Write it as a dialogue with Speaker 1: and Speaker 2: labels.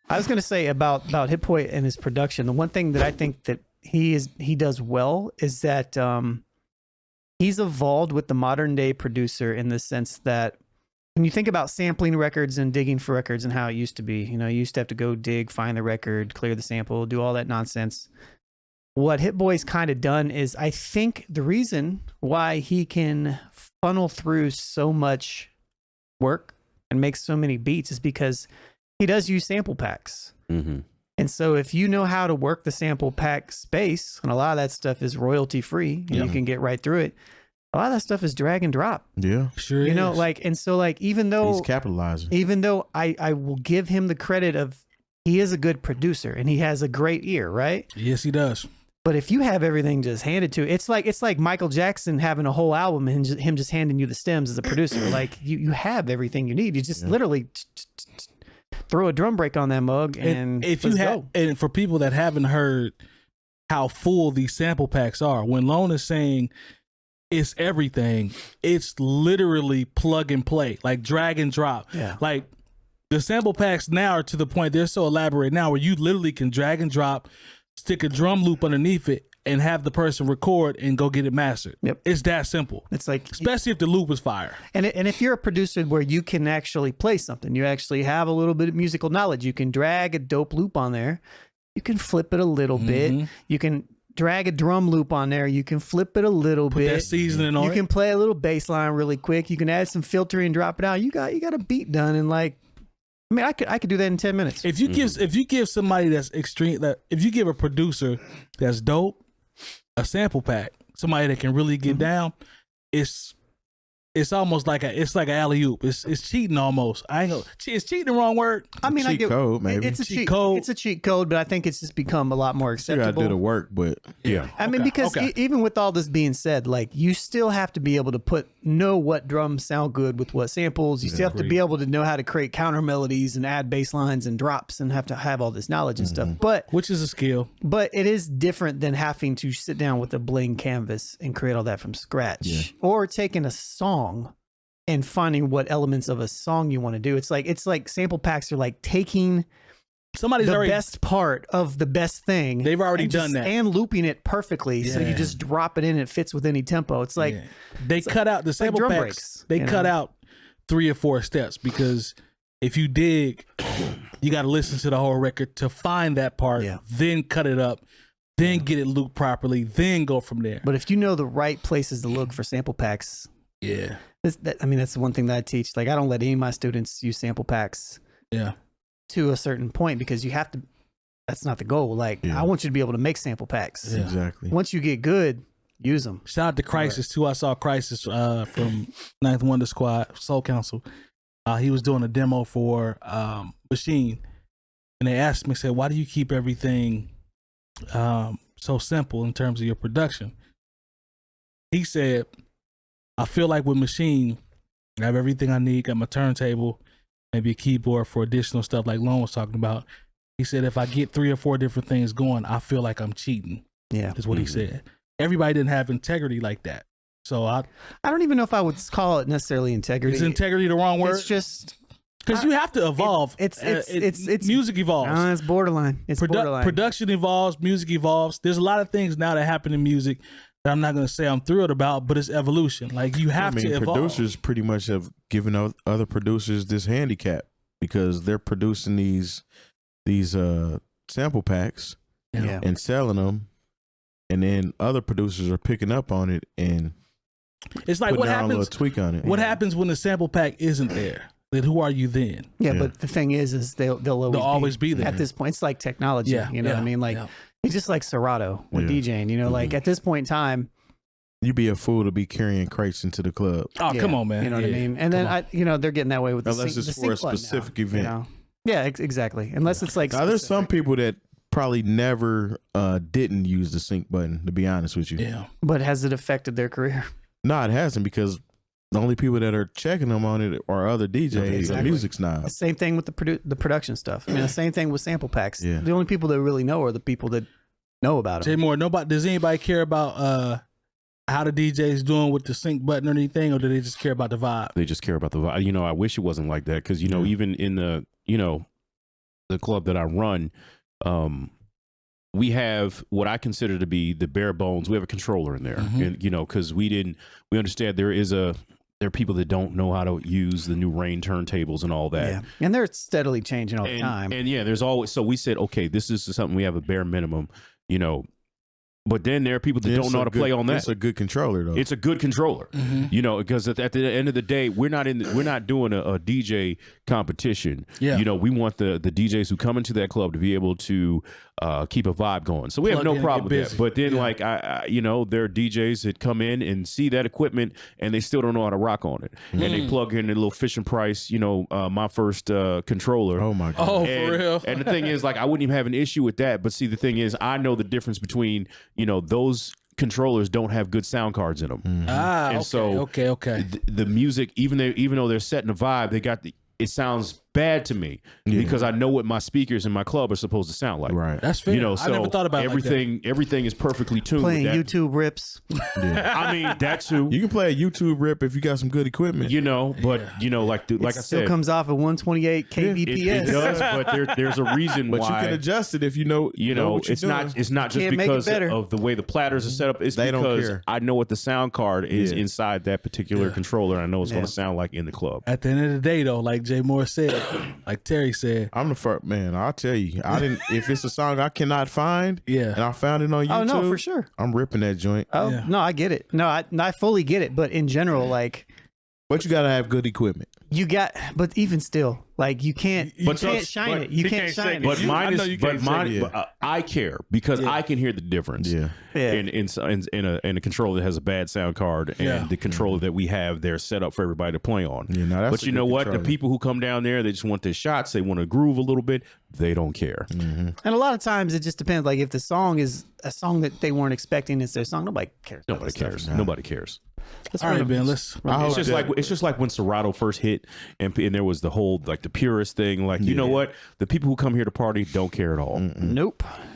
Speaker 1: I was going to say about 𝗏𝗧𝗋 and his production. The one thing that I think that he does well is that he's evolved with the modern day producer in the sense that when you think about sampling records and digging for records and how it used to be, you know, you used to have to go dig, find the record, clear the sample, do all that nonsense. What 𝗏𝗧𝗋's kind of done is, I think the reason why he can funnel through so much work and make so many beats is because he does use sample packs.
Speaker 2: Mm-hmm.
Speaker 1: And so if you know how to work the sample pack space, and a lot of that stuff is royalty free, and you can get right through it. A lot of that stuff is drag and drop.
Speaker 3: Yeah,
Speaker 1: sure. You know, like, and so like, even though
Speaker 3: he's capitalizing,
Speaker 1: even though I will give him the credit of he is a good producer and he has a great ear, right?
Speaker 4: Yes, he does.
Speaker 1: But if you have everything just handed to, it's like Michael Jackson having a whole album and him just handing you the stems as a producer. Like you have everything you need. You just literally throw a drum break on that mug and
Speaker 4: if you have, and for people that haven't heard how full these sample packs are, when Lone is saying it's everything, it's literally plug and play, like drag and drop.
Speaker 1: Yeah.
Speaker 4: Like the sample packs now are to the point they're so elaborate now where you literally can drag and drop, stick a drum loop underneath it, and have the person record and go get it mastered.
Speaker 1: Yep.
Speaker 4: It's that simple.
Speaker 1: It's like,
Speaker 4: especially if the loop is fire.
Speaker 1: And if you're a producer where you can actually play something, you actually have a little bit of musical knowledge, you can drag a dope loop on there, you can flip it a little bit, you can drag a drum loop on there, you can flip it a little bit.
Speaker 4: That seasoning on
Speaker 1: You can play a little bass line really quick. You can add some filtering and drop it out. You got a beat done in like, I mean, I could do that in 10 minutes.
Speaker 4: If you give somebody that's extreme, that if you give a producer that's dope a sample pack, somebody that can really get down, it's almost like it's like an alley-oop. It's cheating almost. I ain't know. Is cheating the wrong word?
Speaker 1: I mean, I get
Speaker 3: code, maybe.
Speaker 1: It's a cheat
Speaker 4: code.
Speaker 1: It's a cheat code, but I think it's just become a lot more acceptable.
Speaker 3: You gotta do the work, but yeah.
Speaker 1: I mean, because even with all this being said, like you still have to be able to know what drums sound good with what samples. You still have to be able to know how to create counter melodies and add bass lines and drops and have to have all this knowledge and stuff. But
Speaker 4: which is a skill.
Speaker 1: But it is different than having to sit down with a blank canvas and create all that from scratch, or taking a song and finding what elements of a song you want to do. It's like sample packs are like taking
Speaker 4: somebody's
Speaker 1: the best part of the best thing.
Speaker 4: They've already done that
Speaker 1: and looping it perfectly, so you just drop it in. It fits with any tempo. It's like
Speaker 4: they cut out the sample
Speaker 1: drum
Speaker 4: packs.
Speaker 1: Breaks,
Speaker 4: they cut out 3 or 4 steps, because if you dig, you got to listen to the whole record to find that part. Then cut it up. Then get it looped properly. Then go from there.
Speaker 1: But if you know the right places to look for sample packs, that's the one thing that I teach. Like, I don't let any of my students use sample packs to a certain point, because you have to, that's not the goal. Like, I want you to be able to make sample packs.
Speaker 3: Exactly.
Speaker 1: Once you get good, use them.
Speaker 4: Shout out to Crisis too. I saw Crisis from Ninth Wonder Squad, Soul Council. He was doing a demo for Machine, and they asked me, said, why do you keep everything so simple in terms of your production? He said, I feel like with Machine, I have everything I need, got my turntable, maybe a keyboard for additional stuff like Lone was talking about. He said, if I get 3 or 4 different things going, I feel like I'm cheating.
Speaker 1: Yeah.
Speaker 4: Is what he said. Everybody didn't have integrity like that. So I
Speaker 1: don't even know if I would call it necessarily integrity.
Speaker 4: Is integrity the wrong word?
Speaker 1: It's just,
Speaker 4: because you have to evolve.
Speaker 1: It's
Speaker 4: music evolves.
Speaker 1: It's borderline. It's borderline.
Speaker 4: Production evolves. Music evolves. There's a lot of things now that happen in music that I'm not going to say I'm thrilled about, but it's evolution. Like, you have to evolve.
Speaker 3: Producers pretty much have given other producers this handicap, because they're producing these sample packs and selling them, and then other producers are picking up on it and
Speaker 4: it's like, what happens?
Speaker 3: A little tweak on it.
Speaker 4: What happens when the sample pack isn't there? Then who are you then?
Speaker 1: Yeah, but the thing is they'll
Speaker 4: always be there
Speaker 1: at this point. It's like technology. You know what I mean? Like, it's just like Serato with DJing. You know, like at this point in time,
Speaker 3: you'd be a fool to be carrying crates into the club.
Speaker 4: Oh, come on, man.
Speaker 1: You know what I mean? And then they're getting that way with
Speaker 3: unless it's for a specific event.
Speaker 1: You know? Yeah, exactly. Unless it's like
Speaker 3: now, there's some people that probably never didn't use the sync button, to be honest with you.
Speaker 4: Yeah.
Speaker 1: But has it affected their career?
Speaker 3: No, it hasn't, because the only people that are checking them on it are other DJs and music snobs.
Speaker 1: The same thing with the production stuff. I mean, the same thing with sample packs.
Speaker 3: Yeah.
Speaker 1: The only people that really know are the people that know about them.
Speaker 4: Jay Moore, does anybody care about how the DJ's doing with the sync button or anything, or do they just care about the vibe?
Speaker 2: They just care about the vibe. I wish it wasn't like that, because even in the the club that I run, we have what I consider to be the bare bones. We have a controller in there, and because we understand there are people that don't know how to use the new Rain turntables and all that.
Speaker 1: Yeah. And they're steadily changing all the time.
Speaker 2: And there's always, so we said, okay, this is something we have a bare minimum, but then there are people that don't know how to play on that.
Speaker 3: It's a good controller though.
Speaker 2: It's a good controller, because at the end of the day, we're not doing a DJ competition.
Speaker 4: Yeah.
Speaker 2: We want the DJs who come into that club to be able to keep a vibe going. So we have no problem with that. But then there are DJs that come in and see that equipment and they still don't know how to rock on it. And they plug in a little Fisher Price, my first controller.
Speaker 3: Oh my God.
Speaker 4: Oh, for real.
Speaker 2: And the thing is, I wouldn't even have an issue with that. But see, the thing is, I know the difference between, those controllers don't have good sound cards in them. And the music, even though they're setting a vibe, it sounds bad to me because I know what my speakers in my club are supposed to sound like.
Speaker 3: Right.
Speaker 4: That's fair.
Speaker 2: So
Speaker 4: I never thought about
Speaker 2: everything. Everything is perfectly tuned.
Speaker 1: Playing
Speaker 2: with that.
Speaker 1: YouTube rips.
Speaker 2: I mean, that too.
Speaker 3: You can play a YouTube rip if you got some good equipment.
Speaker 2: But like I
Speaker 1: Still
Speaker 2: said,
Speaker 1: comes off at 128 kbps.
Speaker 2: it does, but there's a reason
Speaker 3: But
Speaker 2: why.
Speaker 3: you can adjust it if you know. What
Speaker 2: it's
Speaker 3: you're
Speaker 2: not.
Speaker 3: doing.
Speaker 2: It's not just
Speaker 1: Can't make it
Speaker 2: because
Speaker 1: better.
Speaker 2: of the way the platters are set up. It's
Speaker 3: They don't
Speaker 2: because
Speaker 3: care.
Speaker 2: I know what the sound card is inside that particular controller. I know it's going to sound like in the club.
Speaker 4: At the end of the day, though, like Jay Moore said, like Terry said,
Speaker 3: I'm the first man. I'll tell you. I didn't. If it's a song I cannot find,
Speaker 4: Yeah.
Speaker 3: and I found it on YouTube,
Speaker 1: Oh, no, for sure.
Speaker 3: I'm ripping that joint.
Speaker 1: Oh,
Speaker 4: Yeah.
Speaker 1: no, I get it. No, I fully get it. But in general,
Speaker 3: But you gotta have good equipment.
Speaker 1: but even still, you can't shine it. You can't shine
Speaker 2: But
Speaker 1: it.
Speaker 2: mine
Speaker 3: I know
Speaker 2: is.
Speaker 3: you
Speaker 2: But
Speaker 3: can't
Speaker 2: mine.
Speaker 3: say it.
Speaker 2: I care because I can hear the difference.
Speaker 3: Yeah.
Speaker 1: Yeah.
Speaker 2: In a controller that has a bad sound card and the controller that we have there set up for everybody to play on.
Speaker 3: Yeah, no, that's
Speaker 2: But
Speaker 3: a
Speaker 2: you
Speaker 3: good
Speaker 2: know what?
Speaker 3: controller.
Speaker 2: The people who come down there, they just want their shots. They want to groove a little bit. They don't care.
Speaker 1: And a lot of times it just depends. If the song is a song that they weren't expecting, it's their song. Nobody cares. about
Speaker 2: Nobody
Speaker 1: that stuff.
Speaker 2: cares. Nobody cares.
Speaker 1: Let's
Speaker 4: all
Speaker 1: run
Speaker 4: right,
Speaker 1: a-
Speaker 4: Ben, let's.
Speaker 2: It's just like when Serato first hit, and there was the whole the purist thing. You know what? The people who come here to party don't care at all.
Speaker 1: Nope.